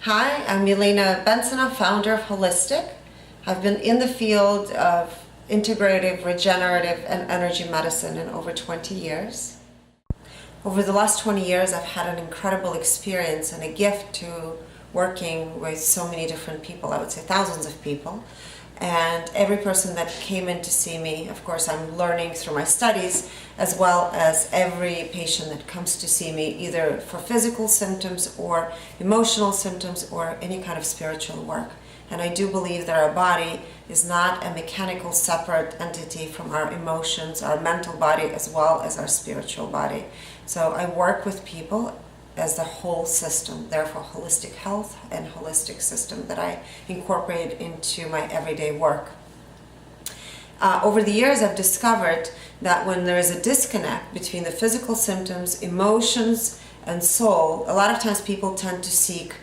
Hi, I'm Elena Bensona, founder of Wholistic. I've been in the field of integrative, regenerative, and energy medicine in over 20 years. Over the last 20 years, I've had an incredible experience and a gift to working with so many different people. I would say thousands of people. And every person that came in to see me, of course, I'm learning through my studies, as well as every patient that comes to see me, either for physical symptoms or emotional symptoms or any kind of spiritual work. And I do believe that our body is not a mechanical separate entity from our emotions, our mental body, as well as our spiritual body. So I work with people as the whole system, therefore holistic health and holistic system that I incorporate into my everyday work. Over the years, I've discovered that when there is a disconnect between the physical symptoms, emotions, and soul, a lot of times people tend to seek,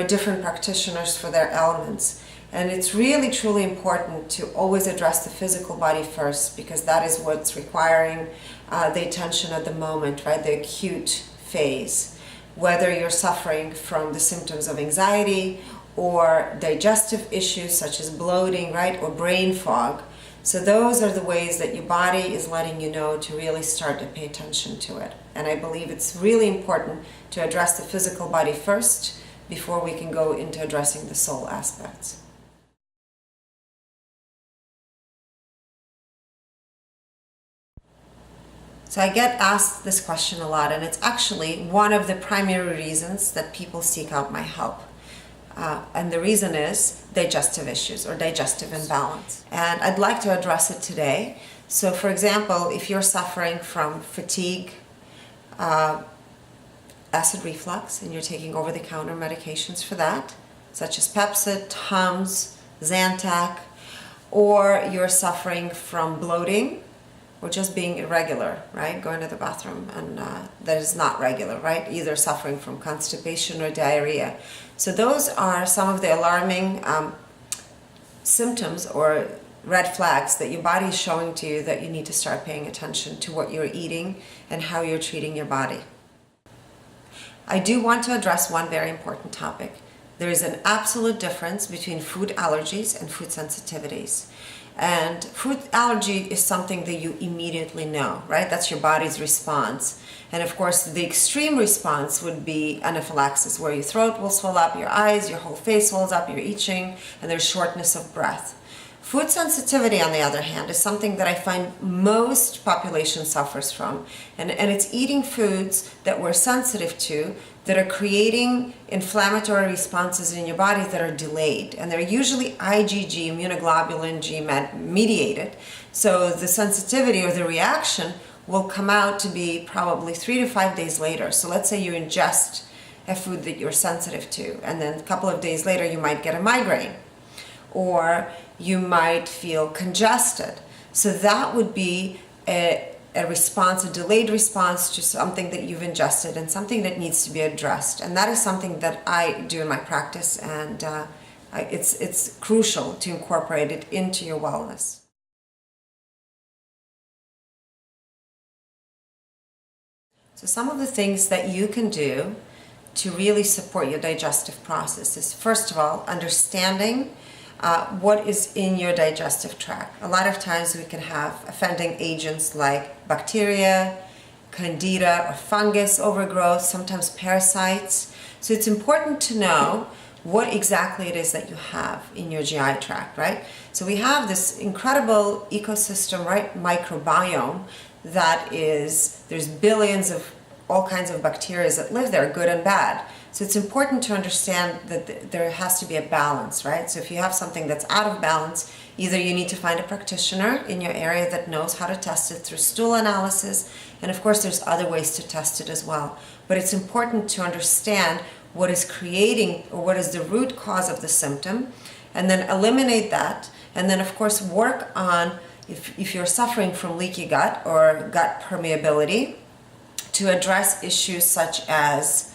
different practitioners for their ailments. And it's really, truly important to always address the physical body first, because that is what's requiring the attention at the moment, right? The acute phase. Whether you're suffering from the symptoms of anxiety or digestive issues such as bloating, right, or brain fog. So those are the ways that your body is letting you know to really start to pay attention to it. And I believe it's really important to address the physical body first before we can go into addressing the soul aspects. So I get asked this question a lot, and it's actually one of the primary reasons that people seek out my help. And the reason is digestive issues or digestive imbalance. And I'd like to address it today. So for example, if you're suffering from fatigue, acid reflux, and you're taking over-the-counter medications for that, such as Pepcid, Tums, Zantac, or you're suffering from bloating, or just being irregular, right? Going to the bathroom and that is not regular, right? Either suffering from constipation or diarrhea. So those are some of the alarming symptoms or red flags that your body is showing to you that you need to start paying attention to what you're eating and how you're treating your body. I do want to address one very important topic. There is an absolute difference between food allergies and food sensitivities. And food allergy is something that you immediately know, right? That's your body's response. And of course, the extreme response would be anaphylaxis, where your throat will swell up, your eyes, your whole face swells up, you're itching, and there's shortness of breath. Food sensitivity, on the other hand, is something that I find most population suffers from. And it's eating foods that we're sensitive to that are creating inflammatory responses in your body that are delayed. And they're usually IgG, immunoglobulin G mediated. So the sensitivity or the reaction will come out to be probably 3 to 5 days later. So let's say you ingest a food that you're sensitive to, and then a couple of days later you might get a migraine, or you might feel congested. So that would be a response, a delayed response to something that you've ingested and something that needs to be addressed. And that is something that I do in my practice, and it's crucial to incorporate it into your wellness. So some of the things that you can do to really support your digestive process is, first of all, understanding what is in your digestive tract. A lot of times we can have offending agents like bacteria, candida, or fungus overgrowth, sometimes parasites. So it's important to know what exactly it is that you have in your GI tract, right? So we have this incredible ecosystem, right, microbiome that is, there's billions of all kinds of bacteria that live there, good and bad. So it's important to understand that there has to be a balance, right? So if you have something that's out of balance, either you need to find a practitioner in your area that knows how to test it through stool analysis, and of course there's other ways to test it as well. But it's important to understand what is creating, or what is the root cause of the symptom, and then eliminate that, and then of course work on, if you're suffering from leaky gut or gut permeability, to address issues such as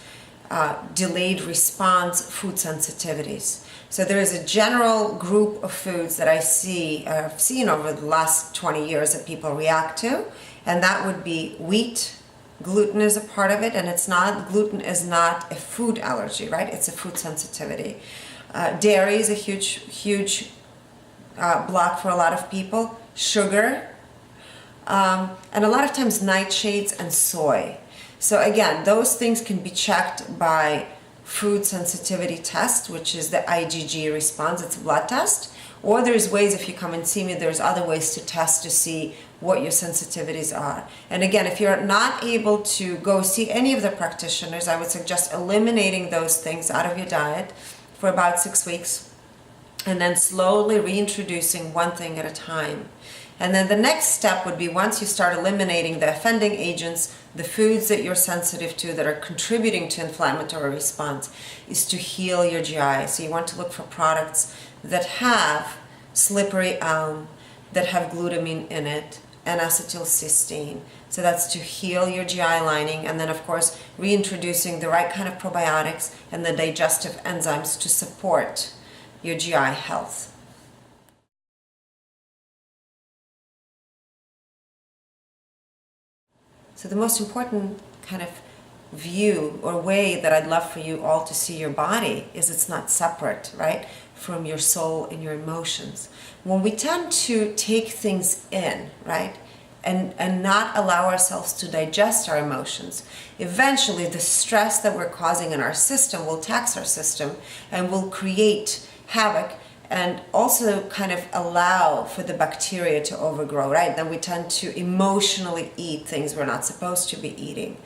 delayed response food sensitivities. So there is a general group of foods that I've seen over the last 20 years that people react to, and that would be wheat, gluten is a part of it, and gluten is not a food allergy, right? It's a food sensitivity. Dairy is a huge block for a lot of people. Sugar, and a lot of times nightshades and soy. So again, those things can be checked by food sensitivity test, which is the IgG response. It's a blood test. Or there's ways, if you come and see me, there's other ways to test to see what your sensitivities are. And again, if you're not able to go see any of the practitioners, I would suggest eliminating those things out of your diet for about 6 weeks, and then slowly reintroducing one thing at a time. And then the next step would be, once you start eliminating the offending agents, the foods that you're sensitive to that are contributing to inflammatory response, is to heal your GI. So you want to look for products that have slippery elm, that have glutamine in it, and acetylcysteine. So that's to heal your GI lining, and then of course reintroducing the right kind of probiotics and the digestive enzymes to support your GI health. So the most important kind of view or way that I'd love for you all to see your body is it's not separate, right, from your soul and your emotions. When we tend to take things in, right, and not allow ourselves to digest our emotions, eventually the stress that we're causing in our system will tax our system and will create havoc, and also kind of allow for the bacteria to overgrow, right? Then we tend to emotionally eat things we're not supposed to be eating,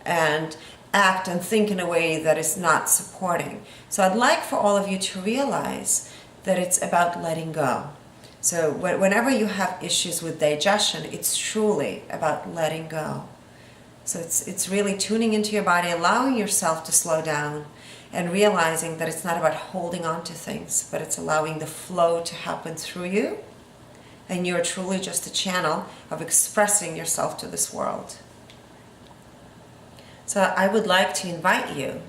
and act and think in a way that is not supporting. So I'd like for all of you to realize that it's about letting go. So whenever you have issues with digestion, it's truly about letting go. So it's really tuning into your body, allowing yourself to slow down, and realizing that it's not about holding on to things, but it's allowing the flow to happen through you, and you're truly just a channel of expressing yourself to this world. So I would like to invite you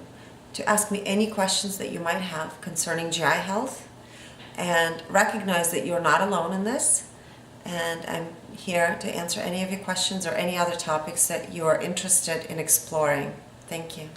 to ask me any questions that you might have concerning GI health, and recognize that you're not alone in this, and I'm here to answer any of your questions or any other topics that you're interested in exploring. Thank you.